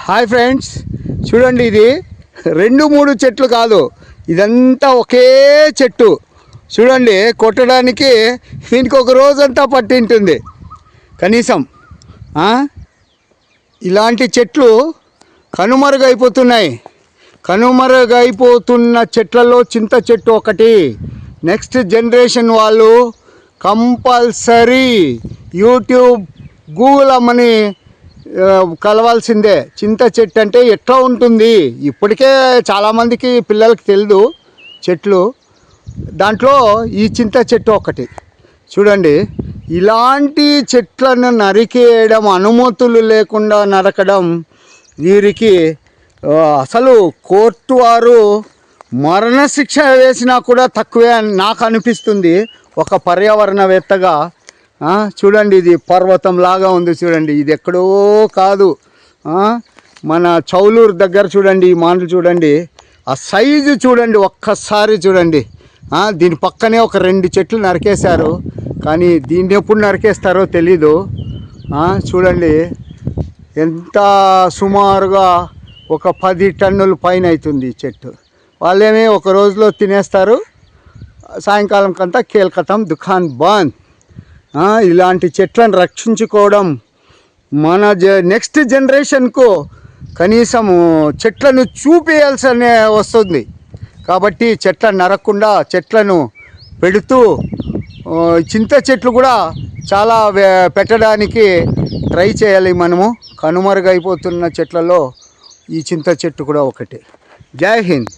Hi friends, చూడండి, ఇది 2-3 చెట్లు కాదు, ఇదంతా ఒకే చెట్టు. చూడండి, కొట్టడానికి దీనికి ఒక రోజంతా పట్టింటుంది కనీసం. ఇలాంటి చెట్లు కనుమరుగైపోతున్నాయి. కనుమరుగైపోతున్న చెట్లలో చింత చెట్టు ఒకటి. నెక్స్ట్ జనరేషన్ వాళ్ళు కంపల్సరీ యూట్యూబ్, గూగుల్ అమ్మని కలవాల్సిందే. చింత చెట్టు అంటే ఎట్లా ఉంటుంది ఇప్పటికే చాలామందికి పిల్లలకి తెలియదు చెట్లు. దాంట్లో ఈ చింత చెట్టు ఒకటి. చూడండి, ఇలాంటి చెట్లను నరికేయడం, అనుమతులు లేకుండా నరకడం, వీరికి అసలు కోర్టు వారు మరణశిక్ష వేసినా కూడా తక్కువే అని నాకు అనిపిస్తుంది ఒక పర్యావరణవేత్తగా. చూడండి, ఇది పర్వతం లాగా ఉంది. చూడండి, ఇది ఎక్కడో కాదు, మన చౌలూరు దగ్గర. చూడండి, ఈ మాటలు చూడండి, ఆ సైజు చూడండి, ఒక్కసారి చూడండి. దీని పక్కనే ఒక 2 చెట్లు నరికేశారు, కానీ దీన్ని ఎప్పుడు నరికేస్తారో తెలీదు. చూడండి, ఎంత సుమారుగా ఒక 10 టన్నుల పైన అవుతుంది ఈ చెట్టు. వాళ్ళేమే ఒక రోజులో తినేస్తారు, సాయంకాలం కంతా కేల్కతం, దుకాన్ బంద్. ఇలాంటి చెట్లను రక్షించుకోవడం మన నెక్స్ట్ జనరేషన్కు కనీసం చెట్లను చూపేయాల్సి వస్తుంది. కాబట్టి చెట్లను నరకకుండా చెట్లను పెడుతూ, చింత చెట్లు కూడా చాలా పెట్టడానికి ట్రై చేయాలి మనము. కనుమరుగైపోతున్న చెట్లలో ఈ చింత చెట్టు కూడా ఒకటి. జై హింద్.